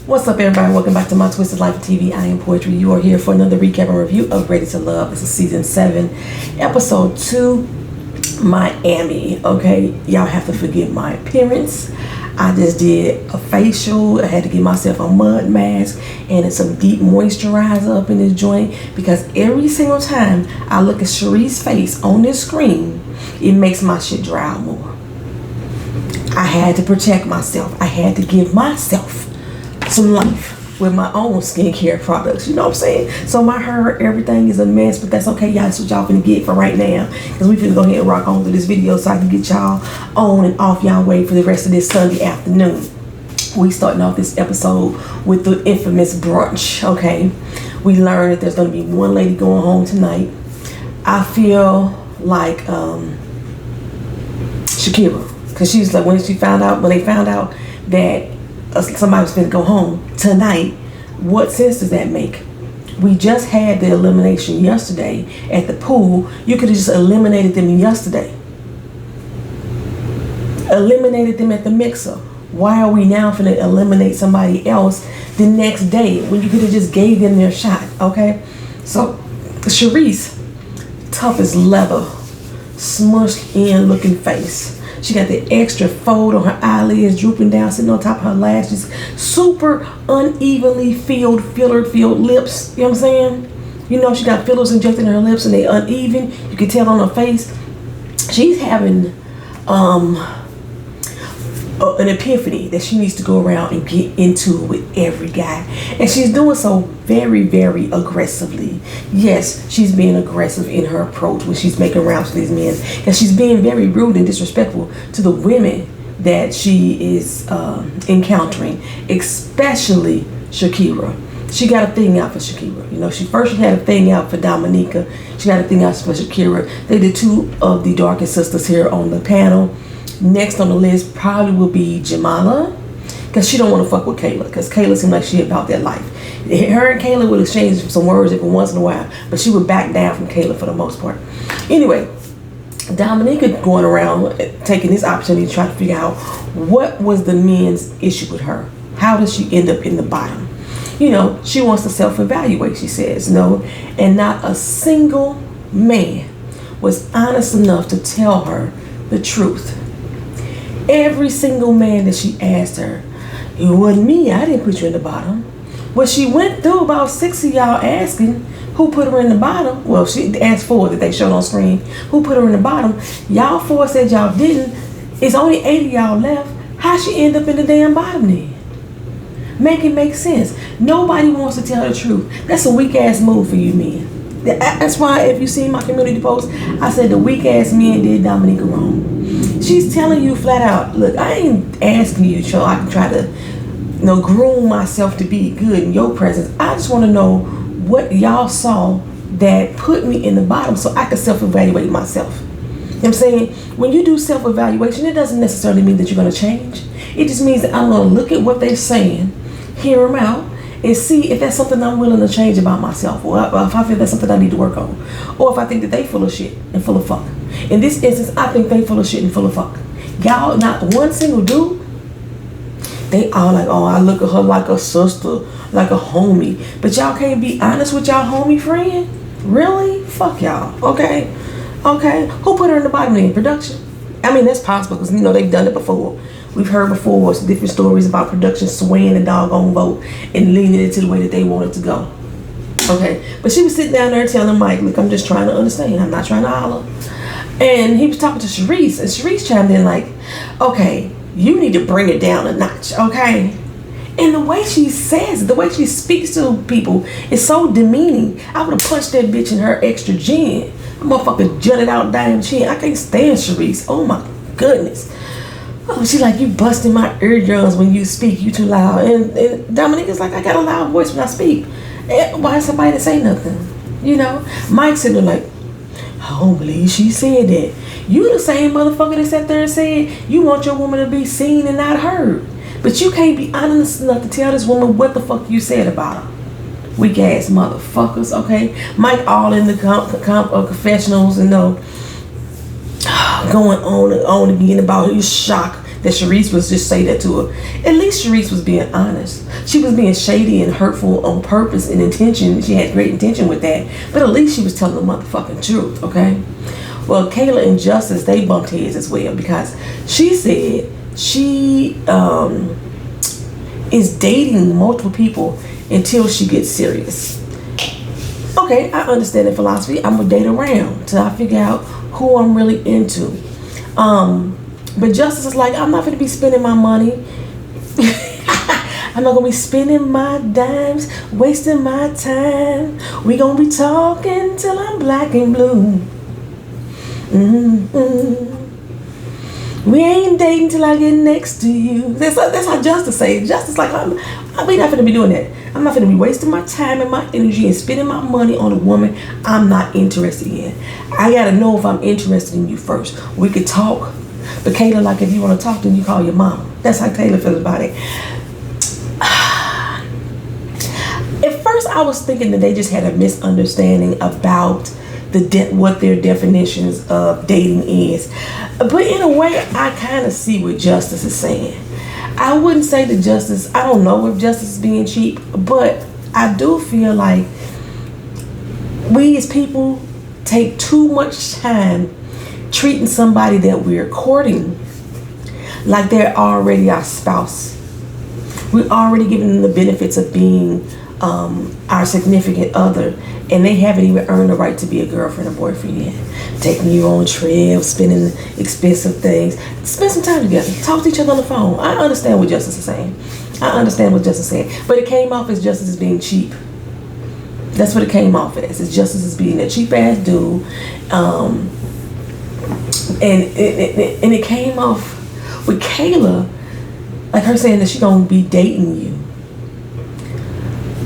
What's up, everybody? Welcome back to my Twisted Life TV. I am Poetry. You are here for another recap and review of Ready to Love. This is season 7, episode 2, Miami. Okay, y'all have to forgive my appearance. I just did a facial. I had to give myself a mud mask and some deep moisturizer up in this joint because every single time I look at Cherie's face on this screen, it makes my shit dry out more. I had to protect myself. I had to give myself some life with my own skincare products. You know what I'm saying? So my hair, everything is a mess, but that's okay, y'all. That's what y'all finna get for right now, because we finna go ahead and rock on through this video so I can get y'all on and off y'all way for the rest of this Sunday afternoon. We starting off this episode with the infamous brunch. Okay, we learned that there's gonna be one lady going home tonight. I feel like Shakira, because she's like, when they found out that somebody was going to go home tonight, what sense does that make? We just had the elimination yesterday at the pool. You could have just eliminated them yesterday. Eliminated them at the mixer. Why are we now going to eliminate somebody else the next day when you could have just gave them their shot? Okay, so Cherie's tough as leather, smushed in looking face. She got the extra fold on her eyelids, drooping down, sitting on top of her lashes. Super unevenly filled lips. You know what I'm saying? You know, she got fillers injected in her lips and they uneven. You can tell on her face. She's having an epiphany that she needs to go around and get into it with every guy. And she's doing so very, very aggressively. Yes, she's being aggressive in her approach when she's making rounds with these men. And she's being very rude and disrespectful to the women that she is encountering, especially Shakira. She got a thing out for Shakira. You know, she had a thing out for Dominica. She got a thing out for Shakira. They did two of the darkest sisters here on the panel. Next on the list probably will be Jamala, because she don't want to fuck with Kayla, because Kayla seems like she about that life. Her and Kayla would exchange some words every once in a while, but she would back down from Kayla for the most part. Anyway, Dominica going around taking this opportunity to try to figure out what was the men's issue with her. How does she end up in the bottom? You know, she wants to self-evaluate, she says. No, and not a single man was honest enough to tell her the truth. Every single man that she asked her, it wasn't me, I didn't put you in the bottom. Well, she went through about 6 of y'all asking who put her in the bottom. Well, she asked 4 that they showed on screen. Who put her in the bottom? Y'all 4 said y'all didn't. It's only 8 of y'all left. How she end up in the damn bottom then? Make it make sense. Nobody wants to tell the truth. That's a weak ass move for you men. That's why if you see my community post, I said the weak ass men did Dominica wrong. She's telling you flat out, look, I ain't asking you so I can try to, you know, groom myself to be good in your presence. I just want to know what y'all saw that put me in the bottom so I can self-evaluate myself. You know what I'm saying? When you do self-evaluation, it doesn't necessarily mean that you're going to change. It just means that I'm going to look at what they're saying, hear them out, and see if that's something I'm willing to change about myself, or if I feel that's something I need to work on, or if I think that they full of shit and full of fuck. In this instance, I think they full of shit and full of fuck. Y'all, not one single dude. They all like, oh, I look at her like a sister, like a homie. But y'all can't be honest with y'all homie friend? Really? Fuck y'all. Okay. Who put her in the bottom in production? I mean, that's possible because, you know, they've done it before. We've heard before different stories about production swaying the doggone vote and leaning it to the way that they want it to go. Okay, but she was sitting down there telling Mike, look, I'm just trying to understand. I'm not trying to holler. And he was talking to Sharice, and Sharice chimed in like, okay, you need to bring it down a notch, okay? And the way she says it, the way she speaks to people is so demeaning. I would have punched that bitch in her extra chin. That motherfucker jutted out damn chin. I can't stand Sharice. Oh my goodness. Oh, she like, you busting my eardrums when you speak, you too loud. And Dominica's like, I got a loud voice when I speak. And why somebody to say nothing? You know? Mike's sitting there like, I don't believe she said that. You the same motherfucker that sat there and said you want your woman to be seen and not heard. But you can't be honest enough to tell this woman what the fuck you said about her. Weak ass motherfuckers, okay? Mike all in the confessionals and going on again about his shock that Sharice was just say that to her. At least Sharice was being honest. She was being shady and hurtful on purpose and intention. She had great intention with that. But at least she was telling the motherfucking truth, okay? Well, Kayla and Justice, they bumped heads as well because she said she is dating multiple people until she gets serious. Okay, I understand the philosophy. I'm gonna date around till I figure out who I'm really into. But Justice is like, I'm not gonna be spending my money. I'm not gonna be spending my dimes, wasting my time. We gonna be talking till I'm black and blue. We ain't dating till I get next to you. That's how Justice say. Justice like, we not gonna be doing that. I'm not gonna be wasting my time and my energy and spending my money on a woman I'm not interested in. I gotta know if I'm interested in you first. We could talk, but Kayla like, if you want to talk, then you call your mom. That's how Kayla feels about it. At first, I was thinking that they just had a misunderstanding about what their definitions of dating is. But in a way, I kind of see what Justice is saying. I wouldn't say that Justice, I don't know if Justice is being cheap, but I do feel like we as people take too much time treating somebody that we're courting like they're already our spouse. We're already giving them the benefits of being our significant other, and they haven't even earned the right to be a girlfriend or boyfriend yet. Taking you on trips, spending expensive things. Spend some time together. Talk to each other on the phone. I understand what Justice is saying. But it came off as Justice as being cheap. That's what it came off as. It's Justice as being a cheap ass dude. And it came off with Kayla, like her saying that she gonna be dating you.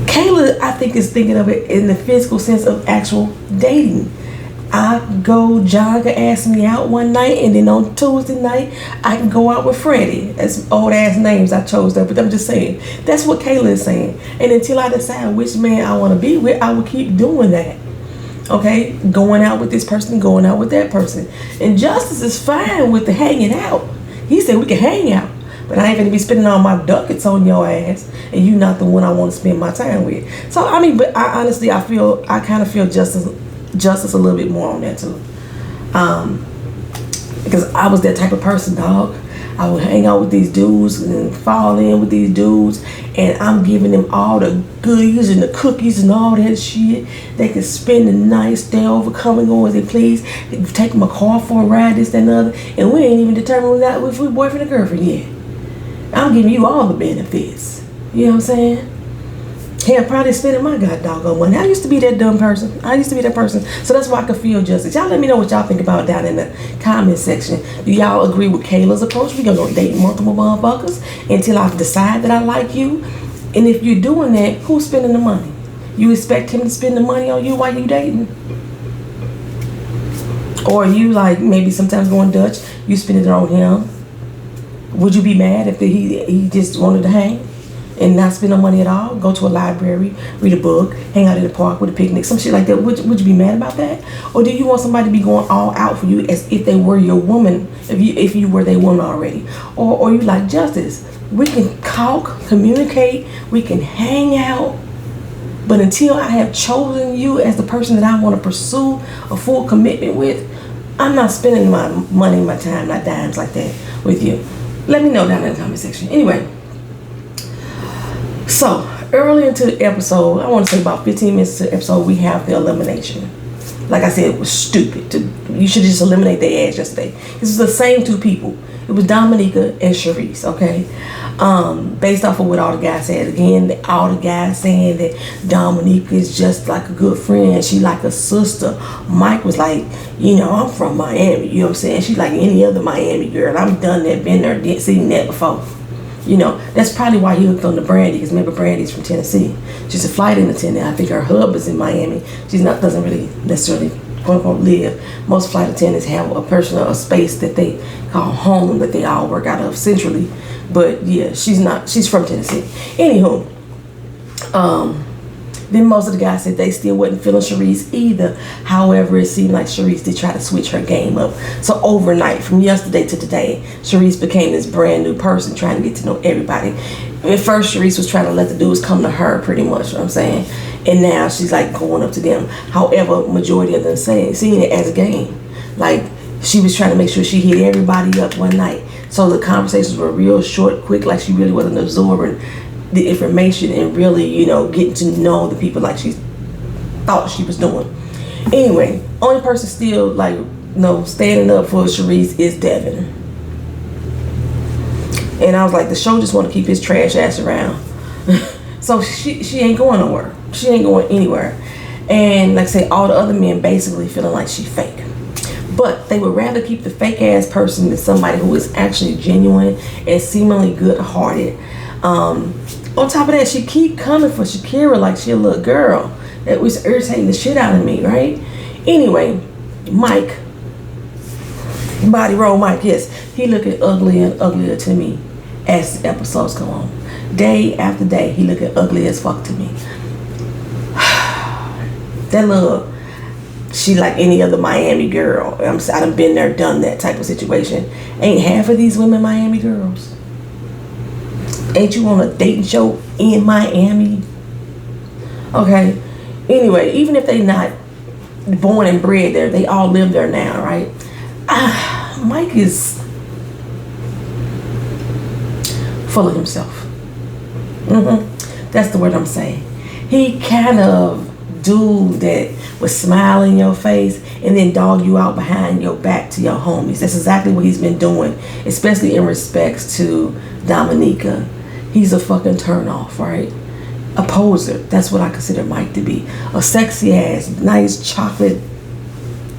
Kayla, I think, is thinking of it in the physical sense of actual dating. John could ask me out one night, and then on Tuesday night, I can go out with Freddie. That's old ass names I chose there, but I'm just saying. That's what Kayla is saying. And until I decide which man I want to be with, I will keep doing that. Okay? Going out with this person, going out with that person. And Justice is fine with the hanging out. He said we can hang out. But I ain't gonna be spending all my ducats on your ass, and you not the one I want to spend my time with. So I mean, but I honestly, I kind of feel Justice a little bit more on that too, because I was that type of person, dog. I would hang out with these dudes and fall in with these dudes, and I'm giving them all the goodies and the cookies and all that shit. They can spend the night, stay over, come and go as they please. They can take my car for a ride, this, that, and the other, and we ain't even determined if we're boyfriend or girlfriend yet. I'm giving you all the benefits. You know what I'm saying? Hell, probably spending my god doggone money. I used to be that dumb person. So that's why I could feel Justice. Y'all let me know what y'all think about down in the comment section. Do y'all agree with Kayla's approach? We're gonna go date multiple motherfuckers until I decide that I like you. And if you're doing that, who's spending the money? You expect him to spend the money on you while you dating? Or you like maybe sometimes going Dutch, you spending it on him? Would you be mad if he just wanted to hang and not spend no money at all? Go to a library, read a book, hang out in the park with a picnic, some shit like that. Would you be mad about that? Or do you want somebody to be going all out for you as if they were your woman, if you were their woman already? Or you like Justice? We can talk, communicate, we can hang out, but until I have chosen you as the person that I want to pursue a full commitment with, I'm not spending my money, my time, my dimes like that with you. Let me know down in the comment section. Anyway, so early into the episode, I want to say about 15 minutes to the episode, we have the elimination. Like I said, it was stupid. You should just eliminate their ass yesterday. This is the same two people. It was Dominica and Sharice, okay? Based off of what all the guys said. Again, all the guys saying that Dominica is just like a good friend. She like a sister. Mike was like, I'm from Miami. You know what I'm saying? She's like any other Miami girl. I've done that, been there, seen that before. That's probably why he hooked on to Brandy, because maybe Brandy's from Tennessee. She's a flight attendant. I think her hub is in Miami. Doesn't really necessarily quote unquote live. Most flight attendants have a space that they call home that they all work out of centrally. But yeah, she's from Tennessee. Anywho, Then most of the guys said they still wasn't feeling Sharice either. However, it seemed like Sharice did try to switch her game up. So overnight, from yesterday to today, Sharice became this brand new person trying to get to know everybody. At first, Sharice was trying to let the dudes come to her pretty much, you know what I'm saying? And now she's like going up to them. However, majority of them seeing it as a game. Like, she was trying to make sure she hit everybody up one night. So the conversations were real short, quick, like she really wasn't absorbing the information and really, you know, getting to know the people like she thought she was doing. Anyway, only person still, like, you know, standing up for Sharice is Devin. And I was like, the show just want to keep his trash ass around. So she ain't going nowhere. She ain't going anywhere. And like I say, all the other men basically feeling like she fake. But they would rather keep the fake ass person than somebody who is actually genuine and seemingly good hearted. On top of that, she keep coming for Shakira like she a little girl. That was irritating the shit out of me, right? Anyway, Mike, body roll Mike, yes, he looking uglier and uglier to me as the episodes go on. Day after day, he looking ugly as fuck to me. That little, she like any other Miami girl. I done been there, done that type of situation. Ain't half of these women Miami girls? Ain't you on a dating show in Miami? Okay. Anyway, even if they not born and bred there, they all live there now, right? Mike is full of himself. That's the word I'm saying. He kind of dude that would smile in your face and then dog you out behind your back to your homies. That's exactly what he's been doing, especially in respects to Dominica. He's a fucking turnoff, right? A poser. That's what I consider Mike to be. A sexy ass, nice chocolate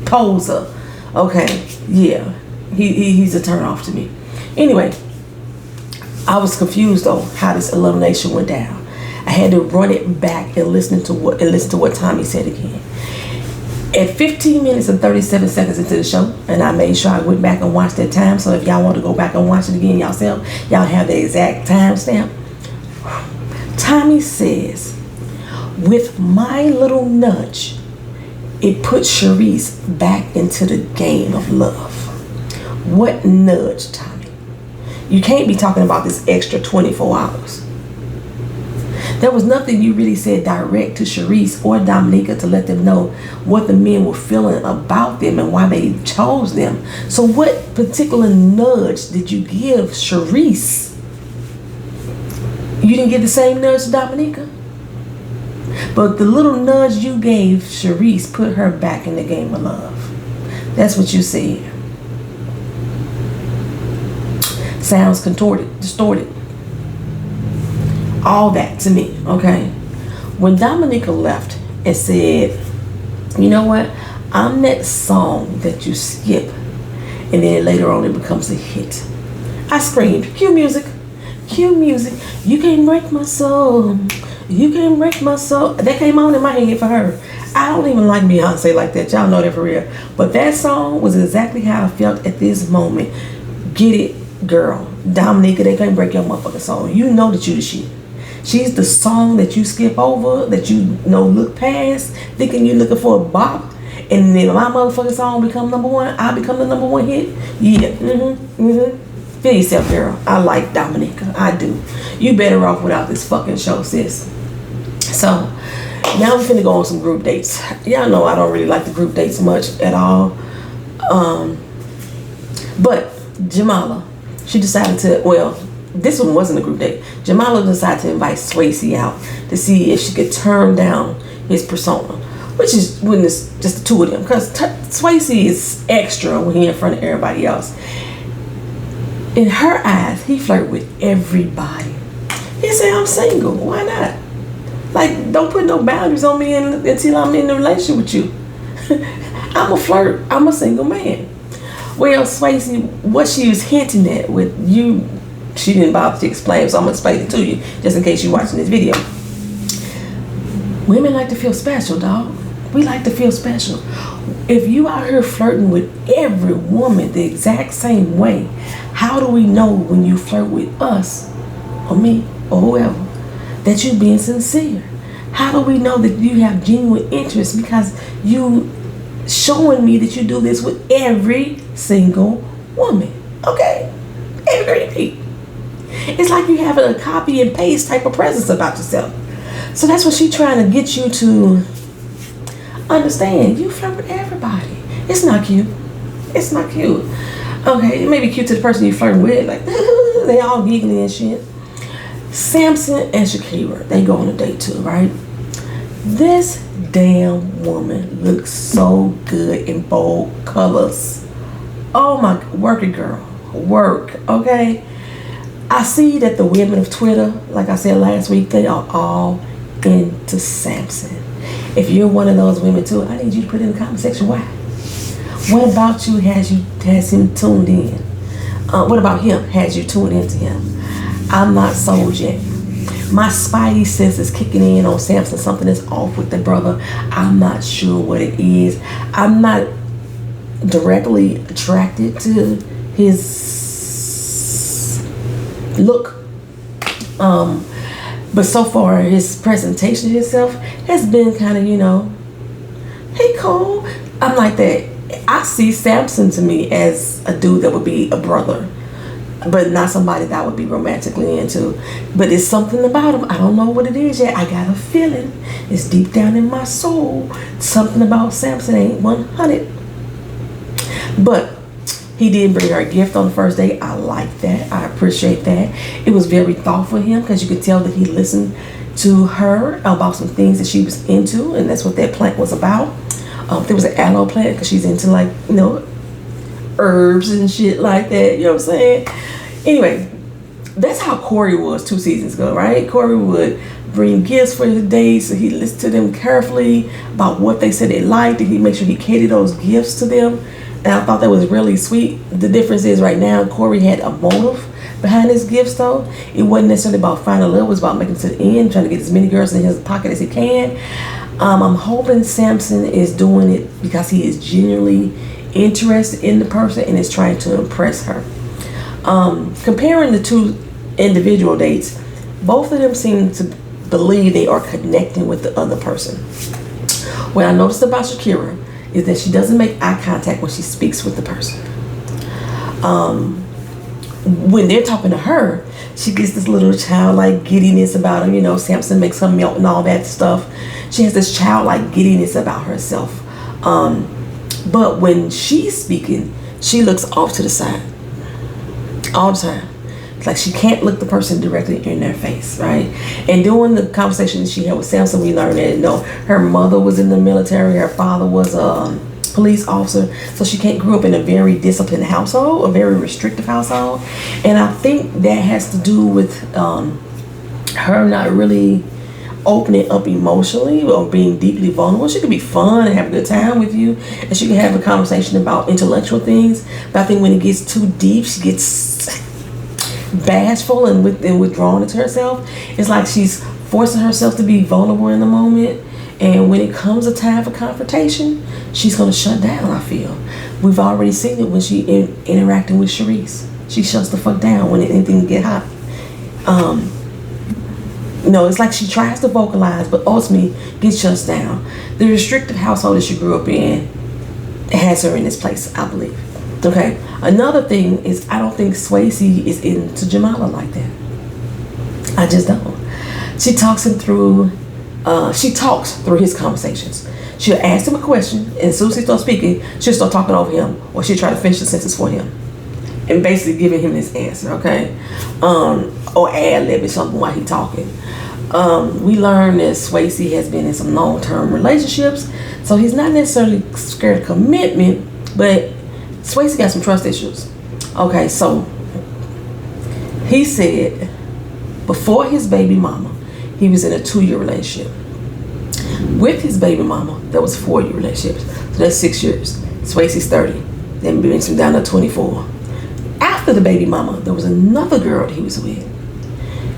poser. Okay, yeah. He's a turnoff to me. Anyway, I was confused though how this elimination went down. I had to run it back and listen to what Tommy said again. At 15 minutes and 37 seconds into the show, and I made sure I went back and watched that time, so if y'all want to go back and watch it again yourself, y'all have the exact time stamp. Tommy says, with my little nudge, it put Sharice back into the game of love. What nudge, Tommy? You can't be talking about this extra 24 hours. There was nothing you really said direct to Sharice or Dominica to let them know what the men were feeling about them and why they chose them. So what particular nudge did you give Sharice? You didn't get the same nudge to Dominica? But the little nudge you gave Sharice put her back in the game of love. That's what you said. Sounds contorted, distorted. All that to me, okay? When Dominica left and said, you know what? I'm that song that you skip and then later on it becomes a hit. I screamed, cue music, cue music. You can't break my soul. You can't break my soul. That came on in my head for her. I don't even like Beyonce like that. Y'all know that for real. But that song was exactly how I felt at this moment. Get it, girl. Dominica, they can't break your motherfucking soul. You know that you the shit. She's the song that you skip over, that you know look past, thinking you're looking for a bop, and then my motherfucking song become number one, I become the number one hit. Yeah, Feel yourself, girl. I like Dominica. I do. You better off without this fucking show, sis. So, now we're finna go on some group dates. Y'all know I don't really like the group dates much at all. But Jamala, she decided to, well, this one wasn't a group date. Jamala decided to invite Swayze out to see if she could turn down his persona, which is when it's just the two of them, because Swayze is extra when he's in front of everybody else. In her eyes, he flirted with everybody. He said, I'm single. Why not? Like, don't put no boundaries on me until I'm in a relationship with you. I'm a flirt. I'm a single man. Well, Swayze, what she was hinting at with you, she didn't bother to explain, so I'm going to explain it to you, just in case you're watching this video. Women like to feel special, dog. We like to feel special. If you out here flirting with every woman the exact same way, how do we know when you flirt with us, or me, or whoever, that you being sincere? How do we know that you have genuine interest? Because you showing me that you do this with every single woman. Okay? Every repeat. It's like you having a copy and paste type of presence about yourself. So that's what she's trying to get you to understand. You flirt with everybody. It's not cute. It's not cute. Okay, it may be cute to the person you flirting with, like they all giggly and shit. Samson and Shakira, they go on a date too, right? This damn woman looks so good in bold colors. Oh my, work it, girl, work. Okay, I see that the women of Twitter, like I said last week, they are all into Samson. If you're one of those women too, I need you to put in the comment section why. What about you has him tuned in? What about him has you tuned into him? I'm not sold yet. My spidey sense is kicking in on Samson. Something is off with the brother. I'm not sure what it is. I'm not directly attracted to his look. But so far his presentation himself has been kind of, hey, cool. I'm like that. I see Samson to me as a dude that would be a brother, but not somebody that I would be romantically into. But it's something about him. I don't know what it is yet. I got a feeling. It's deep down in my soul. Something about Samson ain't 100. But he did bring her a gift on the first day. I like that. I appreciate that. It was very thoughtful of him because you could tell that he listened to her about some things that she was into, and that's what that plant was about. There was an aloe plant because she's into herbs and shit like that. You know what I'm saying? Anyway, that's how Corey was 2 seasons ago, right? Corey would bring gifts for his dates, so he listened to them carefully about what they said they liked, and he made sure he catered those gifts to them. And I thought that was really sweet. The difference is right now, Corey had a motive behind his gifts, though. It wasn't necessarily about finding love. It was about making it to the end, trying to get as many girls in his pocket as he can. I'm hoping Samson is doing it because he is genuinely interested in the person and is trying to impress her. Comparing the two individual dates, both of them seem to believe they are connecting with the other person. What I noticed about Shakira is that she doesn't make eye contact when she speaks with the person. When they're talking to her, she gets this little childlike giddiness about him. Samson makes her melt and all that stuff. She has this childlike giddiness about herself. But when she's speaking, she looks off to the side all the time. It's like she can't look the person directly in their face, right? And during the conversation that she had with Samson, we learned that her mother was in the military, her father was a police officer, so she grew up in a very disciplined household, a very restrictive household. And I think that has to do with her not really opening up emotionally or being deeply vulnerable. She could be fun and have a good time with you, and she can have a conversation about intellectual things, but I think when it gets too deep, she gets bashful and withdrawn into herself. It's like she's forcing herself to be vulnerable in the moment, and when it comes a time for confrontation, she's going to shut down. I feel we've already seen it when she interacting with Sharice. She shuts the fuck down when anything get hot. It's like she tries to vocalize, but ultimately gets shut down. The restrictive household that she grew up in has her in this place, I believe. Okay. Another thing is, I don't think Swayze is into Jamala like that. I just don't. She talks through his conversations. She'll ask him a question, and as soon as he starts speaking, she'll start talking over him, or she'll try to finish the sentence for him, and basically giving him his answer, okay? Or ad-libbing something while he's talking. We learned that Swayze has been in some long-term relationships, so he's not necessarily scared of commitment, but Swayze got some trust issues. Okay, so he said before his baby mama, he was in a 2-year relationship. With his baby mama, that was 4-year relationship. So that's 6 years. Swayze's 30. Then brings him down to 24. After the baby mama, there was another girl that he was with.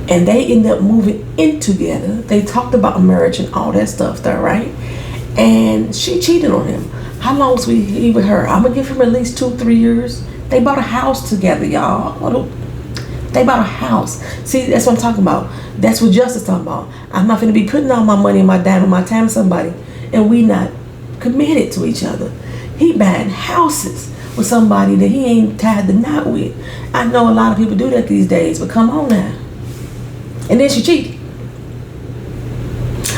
And they ended up moving in together. They talked about marriage and all that stuff there, right? And she cheated on him. How long was he with her? I'm going to give him at least 2-3 years. They bought a house together, y'all. They bought a house. See, that's what I'm talking about. That's what Justice talking about. I'm not going to be putting all my money and my dime and my time to somebody and we not committed to each other. He buying houses with somebody that he ain't tied the knot with. I know a lot of people do that these days, but come on now. And then she cheated.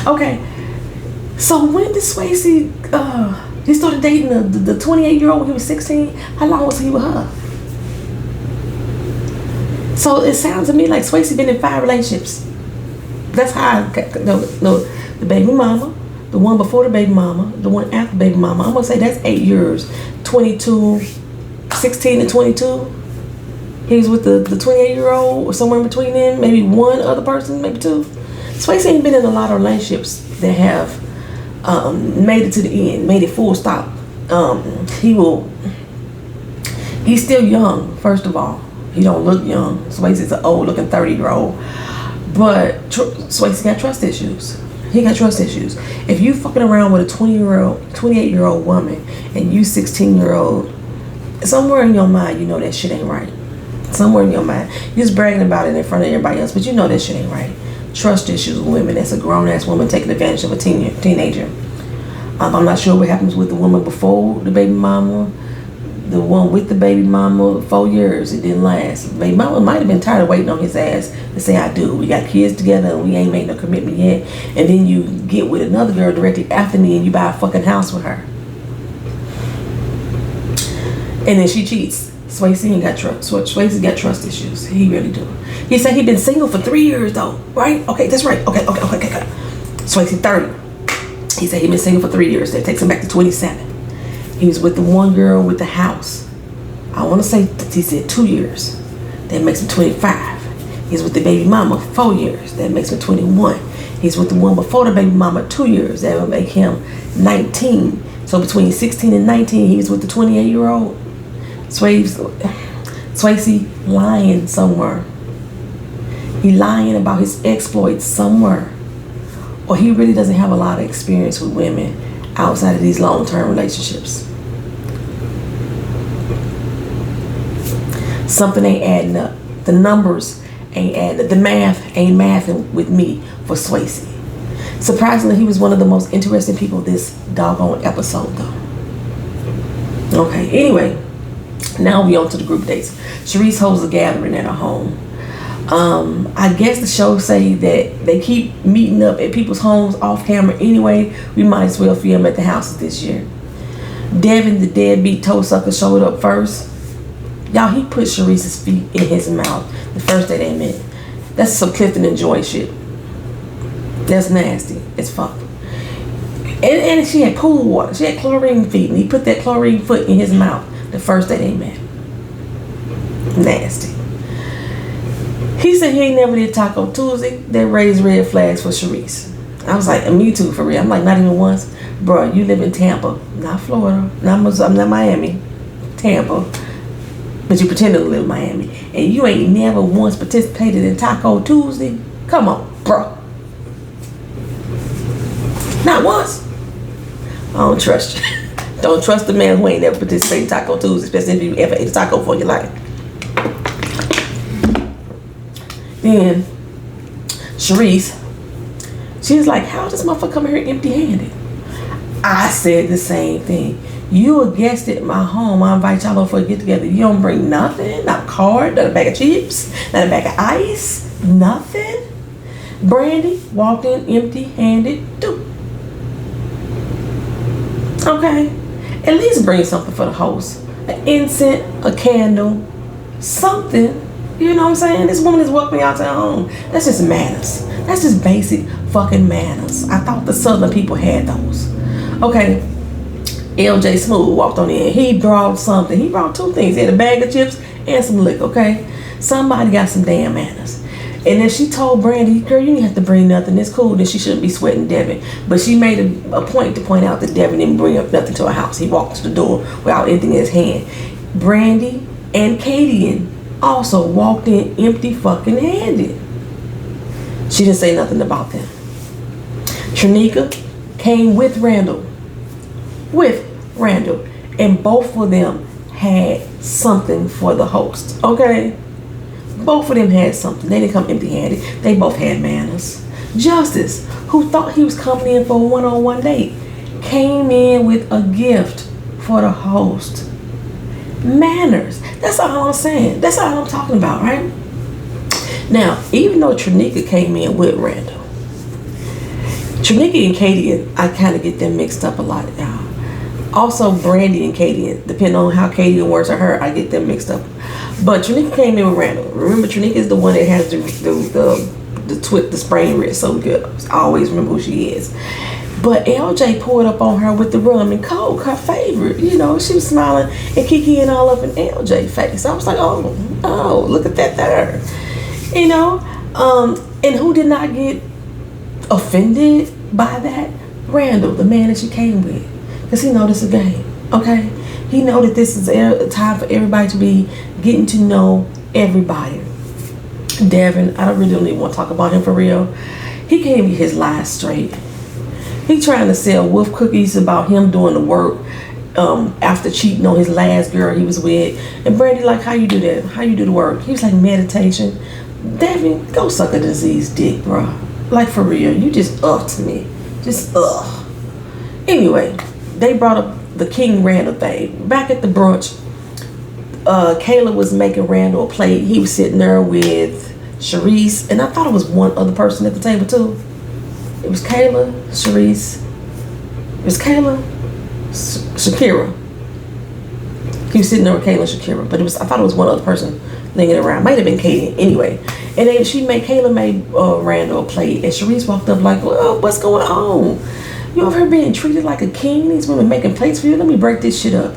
Okay, so when did Swayze, he started dating the 28-year-old when he was 16? How long was he with her? So it sounds to me like Swayze been in 5 relationships. That's how the baby mama, the one before the baby mama, the one after the baby mama. I'm gonna say that's 8 years. 22, 16 and 22. He was with the 28-year-old or somewhere in between them. Maybe one other person, maybe 2. Swayze ain't been in a lot of relationships that have made it to the end, made it full stop. He's still young, first of all. He don't look young. Swayze is an old looking 30-year-old. But Swayze got trust issues. He got trust issues. If you fucking around with a 28-year-old woman and you 16-year-old, somewhere in your mind you know that shit ain't right. Somewhere in your mind. You're just bragging about it in front of everybody else, but you know that shit ain't right. Trust issues with women. That's a grown-ass woman taking advantage of a teenager. I'm not sure what happens with the woman before the baby mama. The one with the baby mama, 4 years, it didn't last. The baby mama might have been tired of waiting on his ass to say, I do. We got kids together and we ain't made no commitment yet. And then you get with another girl directly after me and you buy a fucking house with her. And then she cheats. Swayze ain't got trust. Swayze got trust issues. He really do. He said he been single for 3 years though, right? Okay, that's right. Okay. Swayze 30. He said he been single for 3 years. That takes him back to 27. He was with the one girl with the house. I want to say he said 2 years. That makes him 25. He's with the baby mama 4 years. That makes him 21. He's with the one before the baby mama 2 years. That would make him 19. So between 16 and 19, he was with the 28-year-old. Swayze lying somewhere. He lying about his exploits somewhere. Or he really doesn't have a lot of experience with women outside of these long-term relationships. Something ain't adding up. The numbers ain't adding up. The math ain't mathing with me for Swayze. Surprisingly, he was one of the most interesting people this doggone episode though. Okay, anyway, now we on to the group dates. Sharice holds a gathering at her home. I guess the show say that they keep meeting up at people's homes off camera anyway. We might as well film at the houses this year. Devin, the deadbeat toe sucker, showed up first. Y'all, he put Sharice's feet in his mouth the first day they met. That's some Clifton and Joy shit. That's nasty. It's fuck. And she had pool water. She had chlorine feet, and he put that chlorine foot in his mouth the first day they met. Nasty. He said he ain't never did Taco Tuesday. That raised red flags for Sharice. I was like, me too, for real. I'm like, not even once. Bro, you live in Tampa, not Florida, not Miami, Tampa. But you pretend to live in Miami. And you ain't never once participated in Taco Tuesday? Come on, bro. Not once. I don't trust you. Don't trust the man who ain't never participated in Taco Tuesday, especially if you ever ate a taco for your life. Then Sharice, she's like, how does this motherfucker come here empty-handed? I said the same thing. You a guest at my home. I invite y'all over for a get together. You don't bring nothing, not a card, not a bag of chips, not a bag of ice, nothing. Brandy walked in empty-handed too. Okay, at least bring something for the host. An incense, a candle, something. You know what I'm saying? This woman is welcoming y'all to her home. That's just manners. That's just basic fucking manners. I thought the Southern people had those. Okay, LJ Smooth walked on in. He brought something. He brought 2 things. He had a bag of chips and some liquor, okay? Somebody got some damn manners. And then she told Brandy, girl, you didn't have to bring nothing. It's cool that she shouldn't be sweating Devin. But she made a point to point out that Devin didn't bring up nothing to her house. He walked to the door without anything in his hand. Brandy and Katie also walked in empty fucking handed. She didn't say nothing about them. Trinika came with Randall. And both of them had something for the host. Okay? Both of them had something. They didn't come empty-handed. They both had manners. Justice, who thought he was coming in for a one-on-one date, came in with a gift for the host. Manners. That's all I'm saying. That's all I'm talking about, right? Now, even though Trinika came in with Randall, Trinika and Katie, I kind of get them mixed up a lot, y'all. Also, Brandy and Katie, depending on how Katie works or her, I get them mixed up. But Trinika came in with Randall. Remember, Trinika is the one that has the sprained wrist, so good. I always remember who she is. But LJ pulled up on her with the rum and coke, her favorite. You know, she was smiling and kikiing all up in LJ's face. I was like, oh, look at that there. You know, and who did not get offended by that? Randall, the man that she came with. Because he know this is a game, okay? He know that this is a time for everybody to be getting to know everybody. Devin, I don't even want to talk about him for real. He can't get his lies straight. He trying to sell wolf cookies about him doing the work after cheating on his last girl he was with. And Brandy like, how you do that? How you do the work? He was like, meditation. Devin, go suck a diseased dick, bro. Like, for real. You just to me. Just Anyway, they brought up the King Randall thing. Back at the brunch, Kayla was making Randall a plate. He was sitting there with Sharice, and I thought it was one other person at the table too. It was Kayla, Sharice. It was Kayla, Shakira. He was sitting there with Kayla and Shakira, but I thought it was one other person lingering around. Might have been Katie. Anyway, and then Kayla made Randall a plate, and Sharice walked up like, "Oh, what's going on? You over here being treated like a king? These women making plates for you? Let me break this shit up."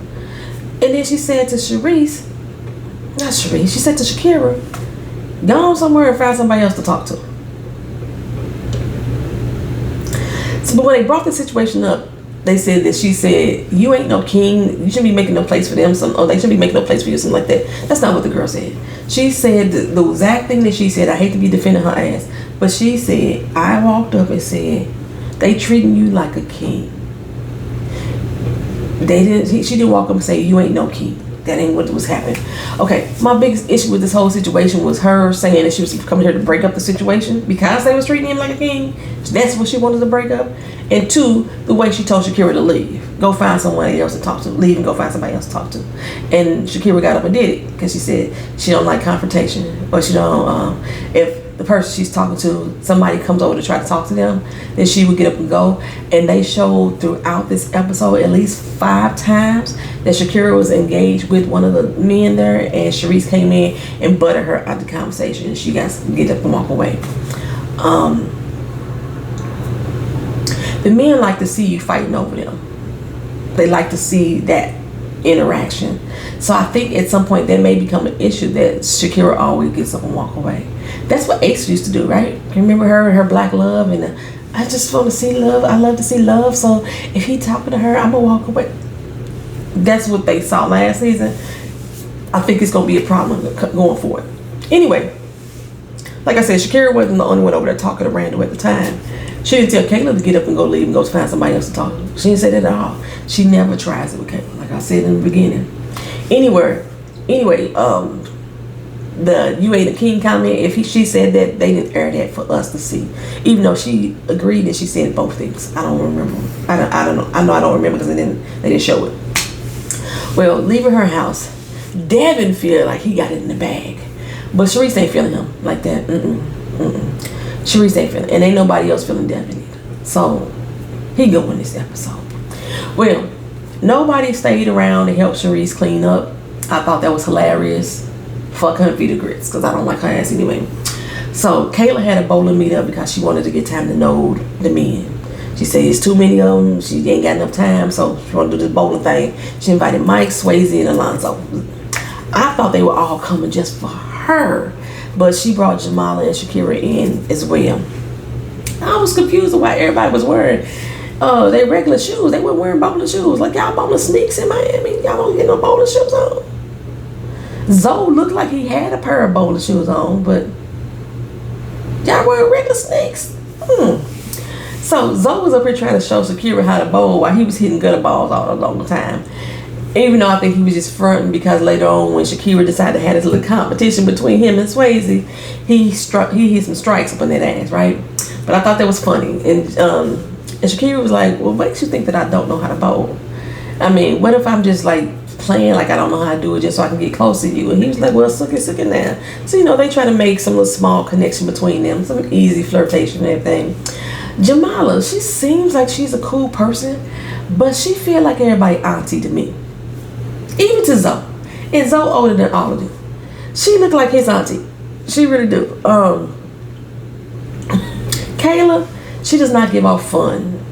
And then she said to Sharice, not Sharice, she said to Shakira, "Go on somewhere and find somebody else to talk to." So, but when they brought the situation up, they said that she said, "You ain't no king. You shouldn't be making no place for them." They shouldn't be making no place for you. Something like that. That's not what the girl said. She said the exact thing that she said. I hate to be defending her ass, but she said, "I walked up and said, they treating you like a king." She didn't walk up and say, "You ain't no king." That ain't what was happening. Okay, my biggest issue with this whole situation was her saying that she was coming here to break up the situation because they was treating him like a king. That's what she wanted to break up. And two, the way she told Shakira to leave. Go find someone else to talk to. Leave and go find somebody else to talk to. And Shakira got up and did it because she said she don't like confrontation, or she don't, if the person she's talking to, somebody comes over to try to talk to them, then she would get up and go. And they showed throughout this episode at least 5 times that Shakira was engaged with one of the men there, and Sharice came in and butted her out the conversation, and she got to get up and walk away. The men like to see you fighting over them. They like to see that interaction. So I think at some point that may become an issue that Shakira always gets up and walk away. That's what Ace used to do, right? Remember her and her black love, and I just want to see love. I love to see love. So if he talking to her, I'm gonna walk away. That's what they saw last season. I think it's gonna be a problem going forward. Anyway, like I said, Shakira wasn't the only one over there talking to Randall at the time. She didn't tell Kayla to get up and go leave and go find somebody else to talk to. She didn't say that at all. She never tries it with Kayla, like I said in the beginning. Anyway, the "you ain't a king" comment, she said that, they didn't air that for us to see, even though she agreed that she said both things. I don't remember. I don't know. I don't remember because they didn't show it. Well, leaving her house, Devin feel like he got it in the bag, but Sharice ain't feeling him like that. Sharice ain't feeling, and ain't nobody else feeling Devin either. So he go in this episode. Well, nobody stayed around to help Sharice clean up. I thought that was hilarious. Fuck her and feed her grits, because I don't like her ass anyway. So Kayla had a bowling meetup because she wanted to get time to know the men. She said it's too many of them. She ain't got enough time, so she wanted to do this bowling thing. She invited Mike, Swayze, and Alonzo. I thought they were all coming just for her, but she brought Jamala and Shakira in as well. I was confused why everybody was wearing their regular shoes. They weren't wearing bowling shoes. Like, y'all bowling sneaks in Miami. Y'all don't get no bowling shoes on. Zoe looked like he had a pair of bowling shoes on, but y'all wearing regular sneaks. So Zoe was up here trying to show Shakira how to bowl while he was hitting gutter balls all the time. Even though I think he was just fronting because later on when Shakira decided to have this little competition between him and Swayze, he hit some strikes up on that ass, right? But I thought that was funny. And Shakira was like, well, what makes you think that I don't know how to bowl? I mean, what if I'm just like playing like I don't know how to do it just so I can get close to you? And he was like, well, suck it now. So, you know, they try to make some little small connection between them, some easy flirtation and everything. Jamala, she seems like she's a cool person, but she feel like everybody auntie to me. Even to Zoe. And Zoe older than all of them. She look like his auntie. She really do. Kayla, she does not give off fun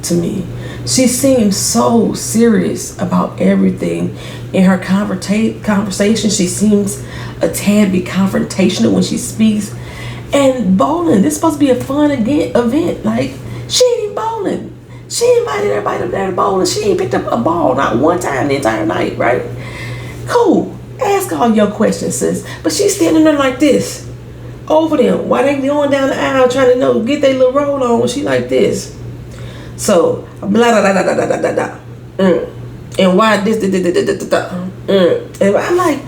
to me. She seems so serious about everything. In her conversation, she seems a tad bit confrontational when she speaks. And bowling, this is supposed to be a fun event. Like, she ain't even bowling. She invited everybody up there to bowl and she ain't picked up a ball not one time the entire night, right? Cool. Ask all your questions, sis. But she's standing there like this over them while they going down the aisle trying to get their little roll on. She like this. So, blah, blah, blah, blah, blah, blah, blah. And why this, And I'm like,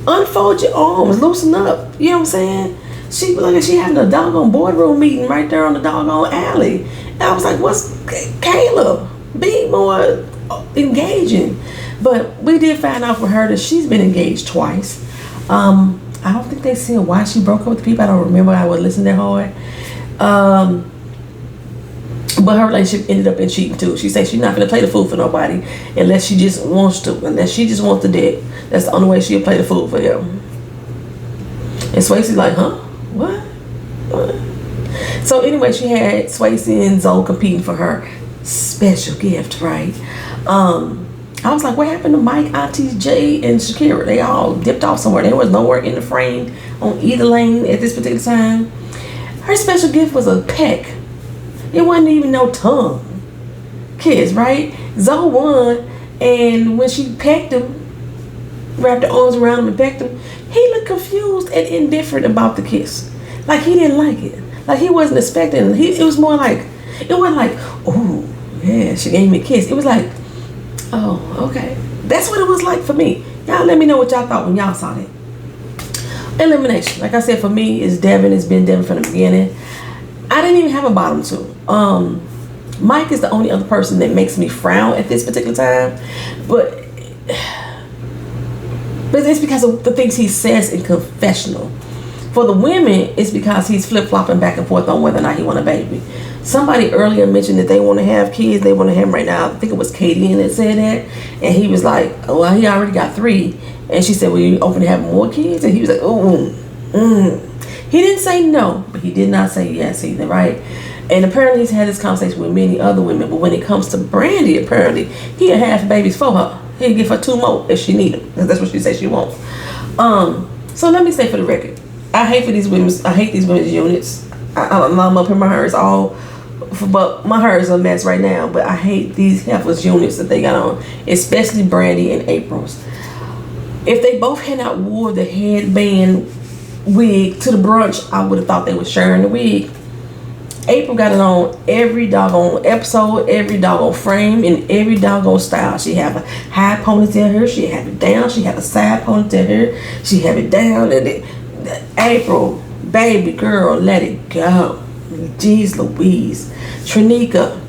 unfold your arms, loosen up. You know what I'm saying? She look like she having a doggone boardroom meeting right there on the doggone alley. And I was like, what's Kayla? Be more engaging. But we did find out from her that she's been engaged twice. I don't think they said why she broke up with the people. I don't remember. I wasn't listening that hard. But her relationship ended up in cheating too. She said she's not gonna play the fool for nobody unless she just wants to. Unless she just wants the dick. That's the only way she'll play the fool for him. And Swayze's like, huh? What? So anyway, she had Swayze and Zoe competing for her special gift, right? I was like, what happened to Mike, Auntie, Jay, and Shakira? They all dipped off somewhere. There was nowhere in the frame on either lane at this particular time. Her special gift was a peck. It wasn't even no tongue kiss, right? Zoe won, and when she pecked him, wrapped her arms around him and pecked him, he looked confused and indifferent about the kiss. Like he didn't like it. Like he wasn't expecting it. It was more like, it wasn't like, oh, yeah, she gave me a kiss. It was like, oh, okay. That's what it was like for me. Y'all let me know what y'all thought when y'all saw that. Elimination. Like I said, for me, it's Devin. It's been Devin from the beginning. I didn't even have a bottom two. Mike is the only other person that makes me frown at this particular time. But it's because of the things he says in confessional. For the women, it's because he's flip-flopping back and forth on whether or not he want a baby. Somebody earlier mentioned that they want to have kids. They want to have him right now. I think it was Katie that said that. And he was like, oh, well, he already got 3. And she said, well, you open to have more kids? And he was like, oh, He didn't say no, but he did not say yes either, right? And apparently he's had this conversation with many other women. But when it comes to Brandy, apparently, he'll have babies for her. He'll give her 2 more if she need them. Because that's what she says she wants. So let me say for the record, I hate these women's units. I'm up in my hers all, but my hair is a mess right now. But I hate these heifers units that they got on, especially Brandy and April's. If they both had not wore the headband wig to the brunch, I would have thought they were sharing the wig. April got it on every doggone episode, every doggone frame, in every doggone style. She have a high ponytail here, she have it down, she have a side ponytail here, she have it down, and April, baby girl, let it go. Jeez Louise. Trinika,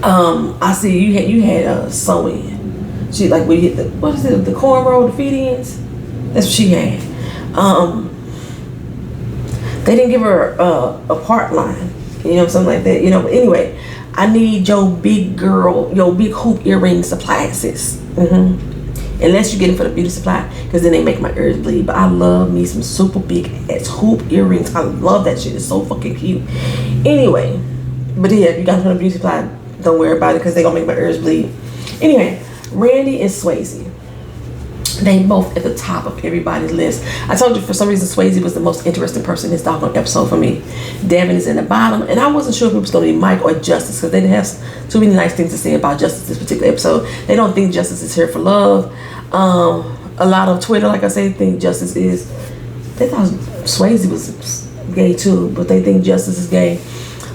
I see you had sewing. She like we hit the, what is it, the cornrow, the feed-ins? That's what she had. They didn't give her a part line, something like that, But anyway, I need your big girl, your big hoop earring supply, sis. Unless you get them for the beauty supply, because then they make my ears bleed. But I love me some super big ass hoop earrings. I love that shit. It's so fucking cute. Anyway, but yeah, if you got them from the beauty supply, don't worry about it, because they're gonna make my ears bleed. Anyway, Randy and Swayze. They both at the top of everybody's list. I told you for some reason Swayze was the most interesting person in this doggone episode for me. Devin is in the bottom, and I wasn't sure if it was going to be Mike or Justice, because they didn't have too many nice things to say about Justice this particular episode. They don't think Justice is here for love. A lot of Twitter, like I say, think Justice is. They thought Swayze was gay too, but they think Justice is gay.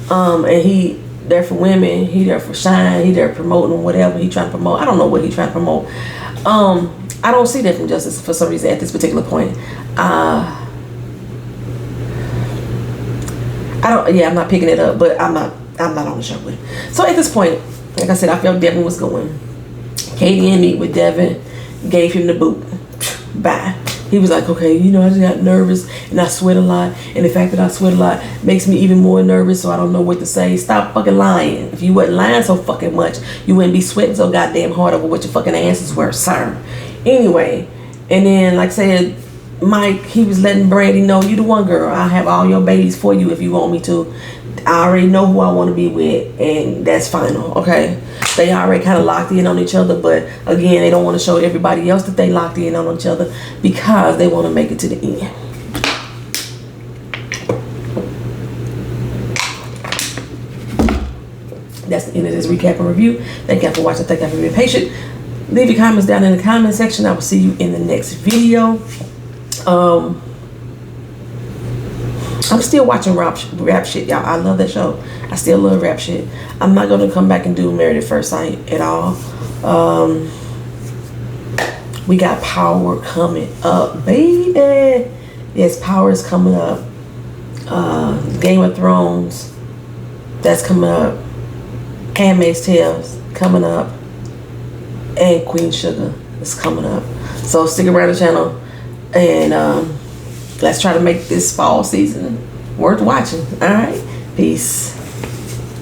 And he there for women. He there for shine. He there promoting whatever he trying to promote. I don't know what he trying to promote. I don't see that from Justice for some reason at this particular point. I'm not picking it up, but I'm not on the show with it. So at this point, like I said, I felt Devin was going. Katie didn't meet with Devin, gave him the boot. Bye. He was like, okay, you know, I just got nervous and I sweat a lot. And the fact that I sweat a lot makes me even more nervous, so I don't know what to say. Stop fucking lying. If you wasn't lying so fucking much, you wouldn't be sweating so goddamn hard over what your fucking answers were, sir. Anyway, and then, like I said, Mike, he was letting Brandy know, you the one, girl. I'll have all your babies for you if you want me to. I already know who I want to be with, and that's final, okay? They already kind of locked in on each other, but again, they don't want to show everybody else that they locked in on each other because they want to make it to the end. That's the end of this recap and review. Thank y'all for watching. Thank y'all for being patient. Leave your comments down in the comment section. I will see you in the next video. I'm still watching rap shit, y'all. I love that show. I still love rap shit. I'm not gonna come back and do Married at First Sight at all. We got Power coming up, baby. Yes, Power is coming up. Game of Thrones, that's coming up. Handmaid's Tales coming up, and Queen Sugar is coming up. So stick around the channel, and let's try to make this fall season worth watching. All right, peace.